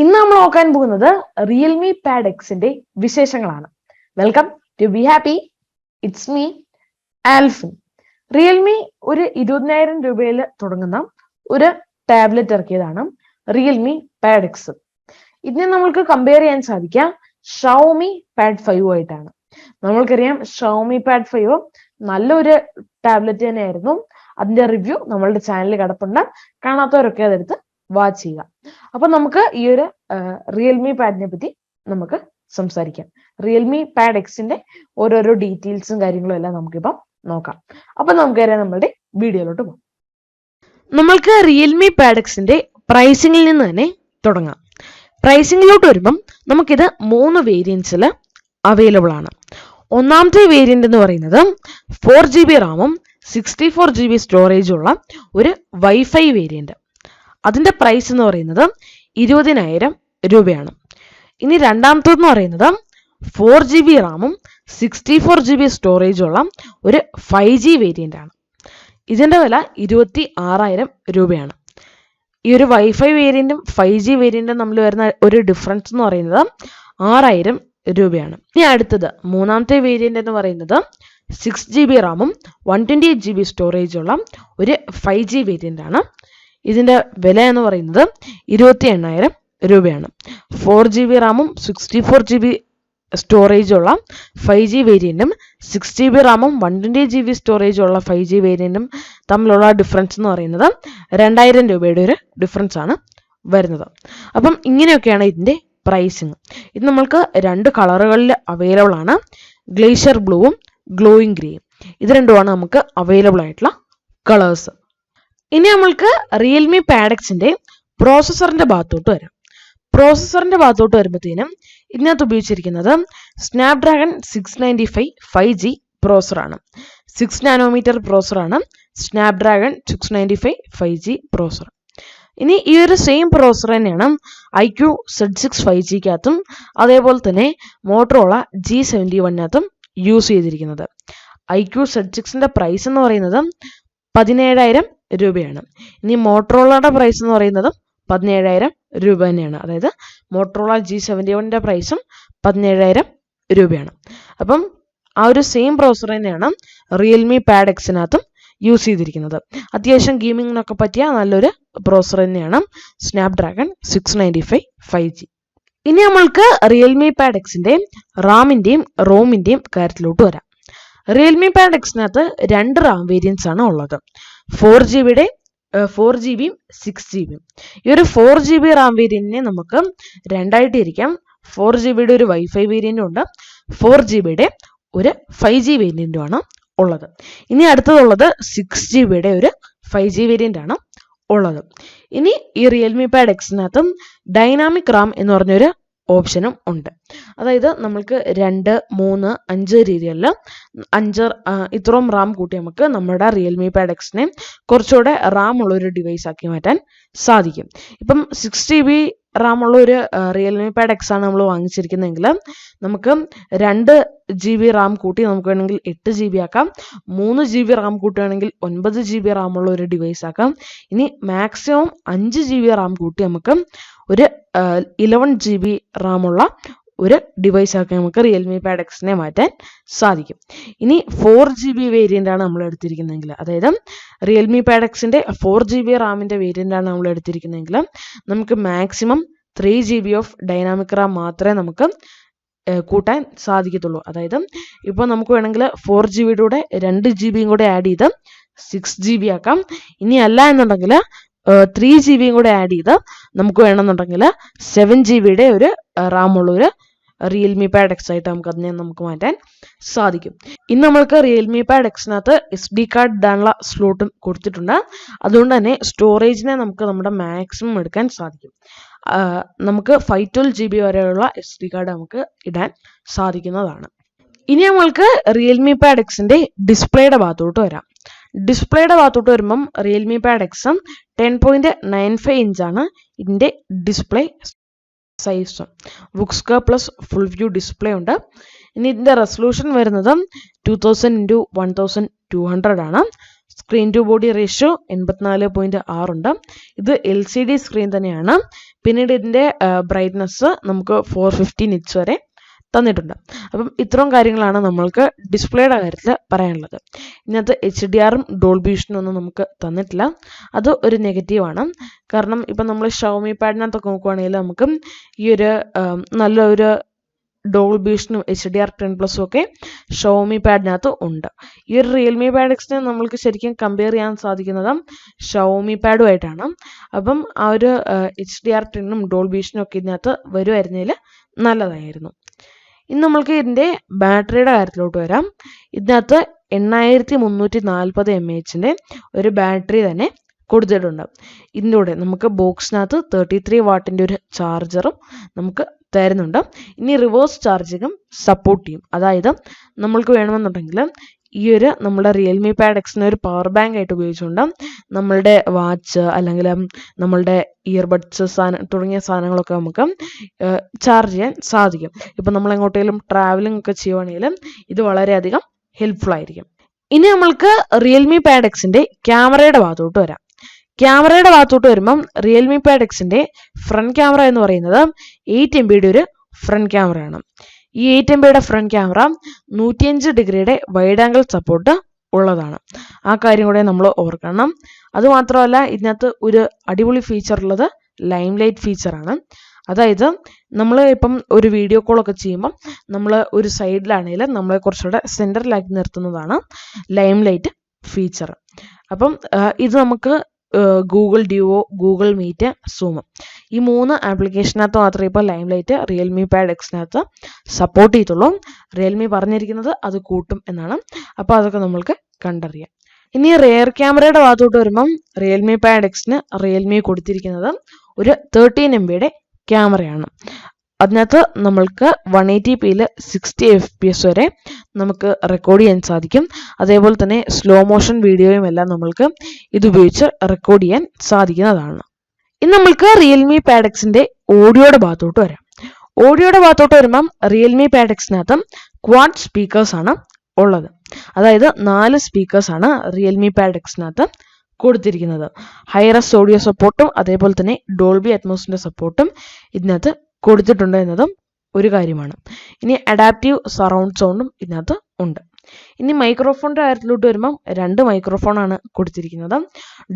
ഇന്ന് നമ്മൾ നോക്കാൻ പോകുന്നത് റിയൽമി പാഡ് എക്സിന്റെ വിശേഷങ്ങളാണ്. Welcome to be happy. It's me Alphin. Realme ഒരു 20,000 രൂപയിൽ തുടങ്ങുന്ന ഒരു ടാബ്ലറ്റ് ഇറക്കിയതാണ് റിയൽമി പാഡ് എക്സ്. ഇതിനെ നമ്മൾക്ക് കമ്പയർ ചെയ്യാൻ സാധിക്കുക ഷവോമി പാഡ് 5 ആയിട്ടാണ്. നമ്മൾക്കറിയാം ഷവോമി പാഡ് 5 നല്ലൊരു ടാബ്ലറ്റ് തന്നെയായിരുന്നു. അതിന്റെ റിവ്യൂ നമ്മളുടെ ചാനലിൽ കിടപ്പുണ്ട്. കാണാത്തവരൊക്കെ അതെടുത്ത് വാച്ച് ചെയ്യുക. അപ്പൊ നമുക്ക് ഈ ഒരു റിയൽമി പാഡിനെ പറ്റി നമുക്ക് സംസാരിക്കാം. റിയൽമി പാഡ് എക്സിന്റെ ഓരോരോ ഡീറ്റെയിൽസും കാര്യങ്ങളും എല്ലാം നമുക്കിപ്പം നോക്കാം. അപ്പൊ നമുക്കറിയാം നമ്മളുടെ വീഡിയോയിലോട്ട് പോകാം. നമ്മൾക്ക് റിയൽമി പാഡ് എക്സിന്റെ പ്രൈസിംഗിൽ നിന്ന് തന്നെ തുടങ്ങാം. പ്രൈസിംഗിലോട്ട് വരുമ്പം നമുക്കിത് 3 വേരിയൻസിൽ അവൈലബിൾ ആണ്. ഒന്നാമത്തെ വേരിയന്റ് എന്ന് പറയുന്നത് 4GB റാമും 64GB സ്റ്റോറേജും ഉള്ള ഒരു വൈഫൈ വേരിയന്റ്. അതിന്റെ പ്രൈസ് എന്ന് പറയുന്നത് 20,000 രൂപയാണ്. ഇനി രണ്ടാമത്തേന്ന് പറയുന്നത് 4GB റാമും 64GB സ്റ്റോറേജും ഉള്ള ഒരു 5G വേരിയന്റ് ആണ്. ഇതിന്റെ വില 26,000 രൂപയാണ്. ഈ ഒരു വൈഫൈ വേരിയന്റും 5G വേരിയന്റും തമ്മിൽ വരുന്ന ഒരു ഡിഫറൻസ് എന്ന് പറയുന്നത് 6,000 രൂപയാണ്. ഇനി അടുത്തത് മൂന്നാമത്തെ വേരിയന്റ് എന്ന് പറയുന്നത് 6GB റാമും 128GB സ്റ്റോറേജുള്ള ഒരു 5G വേരിയന്റ് ആണ്. ഇതിന്റെ വില എന്ന് പറയുന്നത് 28,000 രൂപയാണ്. 4GB റാമും 64GB സ്റ്റോറേജുള്ള 5G വേരിയന്റും 6GB റാമും 128GB സ്റ്റോറേജുള്ള 5G വേരിയന്റും തമ്മിലുള്ള ഡിഫറൻസ് എന്ന് പറയുന്നത് 2,000 രൂപയുടെ ഒരു ഡിഫറൻസ് ആണ് വരുന്നത്. അപ്പം ഇങ്ങനെയൊക്കെയാണ് ഇതിന്റെ പ്രൈസിങ്. ഇത് നമ്മൾക്ക് 2 കളറുകളിൽ അവൈലബിൾ ആണ്. ഗ്ലേഷ്യർ ബ്ലൂവും ഗ്ലോയിങ് ഗ്രീയും. ഇത് രണ്ടുമാണ് നമുക്ക് അവൈലബിൾ ആയിട്ടുള്ള കളേഴ്സ്. ഇനി നമ്മൾക്ക് റിയൽമി പാഡ് എക്സിന്റെ പ്രോസസ്സറിന്റെ ഭാഗത്തോട്ട് വരാം. പ്രോസസ്സറിന്റെ ഭാഗത്തോട്ട് വരുമ്പോഴത്തേനും ഇതിനകത്ത് ഉപയോഗിച്ചിരിക്കുന്നത് സ്നാപ്ഡ്രാഗൺ 695 5G പ്രോസറാണ്. 6 നാനോമീറ്റർ പ്രോസറാണ് സ്നാപ്ഡ്രാഗൺ 695 5G പ്രോസർ. ഇനി ഈ ഒരു സെയിം പ്രോസർ തന്നെയാണ് IQ Z6 5Gക്കകത്തും അതേപോലെ തന്നെ മോട്ടറോള G71നകത്തും യൂസ് ചെയ്തിരിക്കുന്നത്. IQ Z6ന്റെ പ്രൈസ് എന്ന് പറയുന്നത് 17,000 രൂപയാണ്. ഇനി മോട്ടറോളയുടെ പ്രൈസ് എന്ന് പറയുന്നത് 17,000 രൂപ തന്നെയാണ്. അതായത് മോട്ടറോള G71ന്റെ പ്രൈസും 17,000 രൂപയാണ്. അപ്പം ആ ഒരു സെയിം പ്രോസർ തന്നെയാണ് റിയൽമി പാഡ് എക്സിനകത്തും യൂസ് ചെയ്തിരിക്കുന്നത്. അത്യാവശ്യം ഗെയിമിങ്ങിനൊക്കെ പറ്റിയ നല്ലൊരു പ്രോസർ തന്നെയാണ് സ്നാപ്ഡ്രാഗൺ 695 5G. ഇനി നമ്മൾക്ക് റിയൽമി പാഡ് എക്സിന്റെ റാമിന്റെയും റോമിന്റെയും കാര്യത്തിലോട്ട് വരാം. റിയൽമി പാഡ് എക്സിനകത്ത് 2 റാം വേരിയൻസ് ആണ് ഉള്ളത്. 4GBയും 6GBയും. ഈ ഒരു 4GB റാം വേരിയന്റിനെ നമുക്ക് രണ്ടായിട്ട് ഇരിക്കാം. 4GBയുടെ ഒരു വൈഫൈ വേരിയന്റും ഉണ്ട്, 4GBയുടെ ഒരു 5G വേരിയന്റും ആണ് ഉള്ളത്. ഇനി അടുത്തതുള്ളത് 6GBയുടെ ഒരു 5G വേരിയന്റ് ആണ് ഉള്ളത്. ഇനി ഈ റിയൽമി പാഡ് എക്സിനകത്തും ഡൈനാമിക് റാം എന്ന് പറഞ്ഞൊരു ഓപ്ഷനും ഉണ്ട്. അതായത് നമ്മൾക്ക് 2, 3, 5 രീതിയിൽ 5 ഇത്രയും റാം കൂട്ടി നമുക്ക് നമ്മുടെ റിയൽമി പാഡ് എക്സിനെ കുറച്ചുകൂടെ റാം ഉള്ള ഒരു ഡിവൈസ് ആക്കി മാറ്റാൻ സാധിക്കും. ഇപ്പം 6GB റാം ഉള്ള ഒരു റിയൽമി പാഡ് എക്സ് ആണ് നമ്മൾ വാങ്ങിച്ചിരിക്കുന്നതെങ്കിൽ നമുക്ക് 2GB റാം കൂട്ടി നമുക്ക് വേണമെങ്കിൽ 8GB ആക്കാം. 3GB റാം കൂട്ടുകയാണെങ്കിൽ 9GB റാം ഉള്ള ഒരു ഡിവൈസ് ആക്കാം. ഇനി മാക്സിമം 5GB റാം കൂട്ടി നമുക്ക് ഒരു 11GB റാമുള്ള ഒരു ഡിവൈസ് ആക്കി നമുക്ക് റിയൽമി പാഡ് എക്സിനെ മാറ്റാൻ സാധിക്കും. ഇനി 4GB വേരിയന്റ് ആണ് നമ്മൾ എടുത്തിരിക്കുന്നതെങ്കിൽ, അതായത് റിയൽമി പാഡ് എക്സിന്റെ 4GB റാമിന്റെ വേരിയന്റ് ആണ് നമ്മൾ എടുത്തിരിക്കുന്നതെങ്കിൽ നമുക്ക് maximum 3GB of dynamic Ram മാത്രമേ നമുക്ക് കൂട്ടാൻ സാധിക്കത്തുള്ളൂ. അതായത് ഇപ്പോൾ നമുക്ക് വേണമെങ്കിൽ 4GBയുടെ കൂടെ 2GBയും കൂടെ ആഡ് ചെയ്ത് 6GB ആക്കാം. ഇനി അല്ല എന്നുണ്ടെങ്കിൽ 3GBയും കൂടെ ആഡ് ചെയ്ത് നമുക്ക് വേണമെന്നുണ്ടെങ്കിൽ 7GBയുടെ ഒരു റാം ഉള്ള ഒരു റിയൽമി പാഡ് എക്സ് ആയിട്ട് നമുക്ക് മാറ്റാൻ സാധിക്കും. ഇന്ന് നമ്മൾക്ക് റിയൽമി പാഡ് എക്സിനകത്ത് SD കാർഡ് ഇടാനുള്ള സ്ലോട്ടും കൊടുത്തിട്ടുണ്ട്. അതുകൊണ്ട് തന്നെ സ്റ്റോറേജിനെ നമുക്ക് നമ്മുടെ മാക്സിമം എടുക്കാൻ സാധിക്കും. നമുക്ക് 512GB വരെയുള്ള SD കാർഡ് നമുക്ക് ഇടാൻ സാധിക്കുന്നതാണ്. ഇനി നമ്മൾക്ക് റിയൽമി പാഡ് എക്സിന്റെ ഡിസ്പ്ലേയുടെ ഭാഗത്തോട്ട് വരാം. ഡിസ്പ്ലേയുടെ ഭാഗത്തോട്ട് വരുമ്പം റിയൽമി പാഡ് എക്സ് 10.95 ഇഞ്ചാണ് ഇതിന്റെ ഡിസ്പ്ലേ സൈസ്. വുക്സ്ക പ്ലസ് ഫുൾ വ്യൂ ഡിസ്പ്ലേ ഉണ്ട്. ഇനി ഇതിന്റെ റെസൊല്യൂഷൻ വരുന്നത് 2000x1200 ആണ്. സ്ക്രീൻ ടു ബോഡി റേഷ്യോ 84.6 ഉണ്ട്. ഇത് LCD സ്ക്രീൻ തന്നെയാണ്. പിന്നീട് ഇതിൻ്റെ ബ്രൈറ്റ്നസ് നമുക്ക് 450 നിറ്റ്സ് വരെ തന്നിട്ടുണ്ട്. അപ്പം ഇത്രയും കാര്യങ്ങളാണ് നമ്മൾക്ക് ഡിസ്പ്ലേയുടെ കാര്യത്തിൽ പറയാനുള്ളത്. ഇതിനകത്ത് HDR-ഉം ഡോൾബി വിഷനും ഒന്നും നമുക്ക് തന്നിട്ടില്ല. അത് ഒരു നെഗറ്റീവാണ്. കാരണം ഇപ്പം നമ്മൾ ഷവോമി പാഡിനകത്തൊക്കെ നോക്കുവാണെങ്കിൽ നമുക്ക് ഈ ഒരു നല്ലൊരു ഡോൾബി വിഷനും HDR10+ ഒക്കെ ഷവോമി പാഡിനകത്ത് ഉണ്ട്. ഈ ഒരു റിയൽമി പാഡ് എക്സിനെ നമ്മൾക്ക് ശരിക്കും കമ്പയർ ചെയ്യാൻ സാധിക്കുന്നത് ഷവോമി പാഡുമായിട്ടാണ്. അപ്പം ആ ഒരു HDR10ഉം ഡോൾബി വിഷനും ഒക്കെ ഇതിനകത്ത് വരുമായിരുന്നതിൽ നല്ലതായിരുന്നു. ഇനി നമ്മൾക്ക് ഇതിൻ്റെ ബാറ്ററിയുടെ കാര്യത്തിലോട്ട് വരാം. ഇതിനകത്ത് 8340 mAh ഒരു ബാറ്ററി തന്നെ കൊടുത്തിട്ടുണ്ട്. ഇതിൻ്റെ കൂടെ നമുക്ക് ബോക്സിനകത്ത് 33 വാട്ടിൻ്റെ ഒരു ചാർജറും നമുക്ക് തരുന്നുണ്ട്. ഇനി റിവേഴ്സ് ചാർജിങ്ങും സപ്പോർട്ട് ചെയ്യും. അതായത് നമ്മൾക്ക് വേണമെന്നുണ്ടെങ്കിൽ ഈ ഒരു നമ്മുടെ റിയൽമി പാഡ് എക്സിനെ ഒരു പവർ ബാങ്ക് ആയിട്ട് ഉപയോഗിച്ചുകൊണ്ട് നമ്മളുടെ വാച്ച് അല്ലെങ്കിൽ നമ്മളുടെ ഇയർബഡ്സ് തുടങ്ങിയ സാധനങ്ങളൊക്കെ നമുക്ക് ചാർജ് ചെയ്യാൻ സാധിക്കും. ഇപ്പം നമ്മൾ എങ്ങോട്ടെങ്കിലും ട്രാവലിംഗ് ഒക്കെ ചെയ്യുവാണെങ്കിൽ ഇത് വളരെയധികം ഹെൽപ്ഫുൾ ആയിരിക്കും. ഇനി നമ്മൾക്ക് റിയൽമി പാഡ് എക്സിൻ്റെ ക്യാമറയുടെ ഭാഗത്തോട്ട് വരാം. ക്യാമറയുടെ ഭാഗത്തോട്ട് വരുമ്പം റിയൽമി പാഡ് എക്സിൻ്റെ ഫ്രണ്ട് ക്യാമറ എന്ന് പറയുന്നത് 8 MB ഒരു ഫ്രണ്ട് ക്യാമറയാണ്. ഈ 8 MB ഫ്രണ്ട് ക്യാമറ 105 ഡിഗ്രിയുടെ വൈഡ് ആംഗിൾ സപ്പോർട്ട് ഉള്ളതാണ്. ആ കാര്യം കൂടെ നമ്മൾ ഓർക്കണം. അതുമാത്രമല്ല ഇതിനകത്ത് ഒരു അടിപൊളി ഫീച്ചർ ഉള്ളത് ലൈം ലൈറ്റ് ഫീച്ചറാണ്. അതായത് നമ്മൾ ഇപ്പം ഒരു വീഡിയോ കോളൊക്കെ ചെയ്യുമ്പം നമ്മൾ ഒരു സൈഡിലാണെങ്കിൽ നമ്മളെ കുറച്ചുകൂടെ സെൻറ്ററിലാക്കി നിർത്തുന്നതാണ് ലൈം ലൈറ്റ് ഫീച്ചർ. അപ്പം ഇത് നമുക്ക് Google Duo, Google Meet, Zoom ഈ 3 ആപ്ലിക്കേഷനകത്ത് മാത്രമേ ഇപ്പോൾ ലൈം ലൈറ്റ് റിയൽമി പാഡ് എക്സിനകത്ത് സപ്പോർട്ട് ചെയ്തുള്ളൂ. റിയൽമി പറഞ്ഞിരിക്കുന്നത് അത് കൂട്ടും എന്നാണ്. അപ്പോൾ അതൊക്കെ നമ്മൾക്ക് കണ്ടറിയാം. ഇനി റിയർ ക്യാമറയുടെ ഭാഗത്തോട്ട് വരുമ്പം റിയൽമി പാഡ് എക്സിന് റിയൽമി കൊടുത്തിരിക്കുന്നത് ഒരു 13 MB ക്യാമറയാണ്. അതിനകത്ത് നമ്മൾക്ക് 180p 60 FPS വരെ നമുക്ക് റെക്കോർഡ് ചെയ്യാൻ സാധിക്കും. അതേപോലെ തന്നെ സ്ലോ മോഷൻ വീഡിയോയും എല്ലാം നമ്മൾക്ക് ഇതുപയോഗിച്ച് റെക്കോർഡ് ചെയ്യാൻ സാധിക്കുന്നതാണ്. ഇനി നമ്മൾക്ക് റിയൽമി പാഡ് എക്സിൻ്റെ ഓഡിയോയുടെ ഭാഗത്തോട്ട് വരാം. ഓഡിയോയുടെ ഭാഗത്തോട്ട് വരുമ്പം റിയൽമി പാഡ് എക്സിനകത്ത് ക്വാഡ് സ്പീക്കേഴ്സാണ് ഉള്ളത്. അതായത് 4 സ്പീക്കേഴ്സാണ് റിയൽമി പാഡ് എക്സിനകത്ത് കൊടുത്തിരിക്കുന്നത്. ഹൈറസ് ഓഡിയോ സപ്പോർട്ടും അതേപോലെ തന്നെ ഡോൾബി അറ്റ്മോസിൻ്റെ സപ്പോർട്ടും ഇതിനകത്ത് കൊടുത്തിട്ടുണ്ട് എന്നതും ഒരു കാര്യമാണ്. ഇനി അഡാപ്റ്റീവ് സറൗണ്ട് സൗണ്ടും ഇതിനകത്ത് ഉണ്ട്. ഇനി മൈക്രോഫോണിൻ്റെ കാര്യത്തിലോട്ട് വരുമ്പം 2 മൈക്രോഫോണാണ് കൊടുത്തിരിക്കുന്നത്.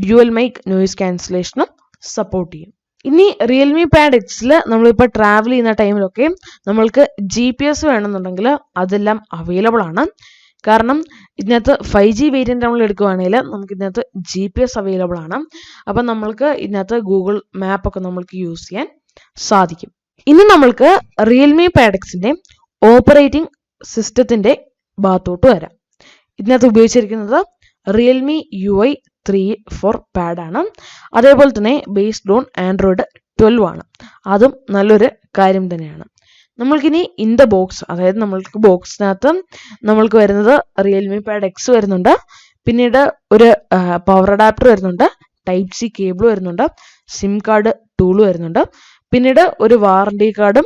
ഡ്യുവൽ മൈക്ക് നോയിസ് ക്യാൻസലേഷനും സപ്പോർട്ട് ചെയ്യും. ഇനി റിയൽമി പാഡ് എക്സിൽ നമ്മളിപ്പോൾ ട്രാവൽ ചെയ്യുന്ന ടൈമിലൊക്കെ നമ്മൾക്ക് GPS വേണമെന്നുണ്ടെങ്കിൽ അതെല്ലാം അവൈലബിൾ ആണ്. കാരണം ഇതിനകത്ത് 5G വേരിയൻ്റ് നമ്മൾ എടുക്കുകയാണെങ്കിൽ നമുക്ക് ഇതിനകത്ത് GPS അവൈലബിൾ ആണ്. അപ്പം നമ്മൾക്ക് ഇതിനകത്ത് ഗൂഗിൾ മാപ്പൊക്കെ നമ്മൾക്ക് യൂസ് ചെയ്യാൻ സാധിക്കും. ഇനി നമ്മൾക്ക് റിയൽമി പാഡ് എക്സിൻ്റെ ഓപ്പറേറ്റിംഗ് സിസ്റ്റത്തിൻ്റെ ഭാഗത്തോട്ട് വരാം. ഇതിനകത്ത് ഉപയോഗിച്ചിരിക്കുന്നത് റിയൽമി UI 3 പാഡാണ്. അതേപോലെ തന്നെ ബേസ്ഡ് ഓൺ ആൻഡ്രോയിഡ് 12 ആണ്. അതും നല്ലൊരു കാര്യം തന്നെയാണ്. നമ്മൾക്കിനി ഇൻ ദ ബോക്സ്, അതായത് നമ്മൾക്ക് ബോക്സിനകത്ത് നമ്മൾക്ക് വരുന്നത് റിയൽമി പാഡ് എക്സ് വരുന്നുണ്ട്. പിന്നീട് ഒരു പവർ അഡാപ്റ്റർ വരുന്നുണ്ട്, ടൈപ്പ് സി കേബിൾ വരുന്നുണ്ട്, സിം കാർഡ് ടൂൾ വരുന്നുണ്ട്, പിന്നീട് ഒരു വാറണ്ടി കാർഡും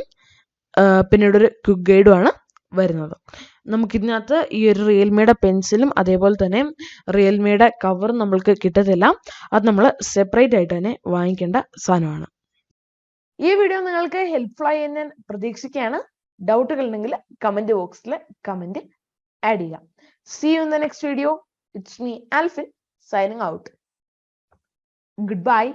പിന്നീട് ഒരു ക്വിക്ക് ഗൈഡുമാണ് വരുന്നത്. നമുക്കിതിനകത്ത് ഈ ഒരു റിയൽമിയുടെ പെൻസിലും അതേപോലെ തന്നെ റിയൽമിയുടെ കവറും നമ്മൾക്ക് കിട്ടത്തില്ല. അത് നമ്മൾ സെപ്പറേറ്റ് ആയിട്ട് തന്നെ വാങ്ങിക്കേണ്ട സാധനമാണ്. ഈ വീഡിയോ നിങ്ങൾക്ക് ഹെൽപ്ഫുൾ ആയി എന്ന് ഞാൻ പ്രതീക്ഷിക്കുകയാണ്. ഡൗട്ടുകൾ ഉണ്ടെങ്കിൽ കമന്റ് ബോക്സിൽ കമന്റ് ആഡ് ചെയ്യാം. See you in the next video. It's me, Alphin, signing out. Goodbye.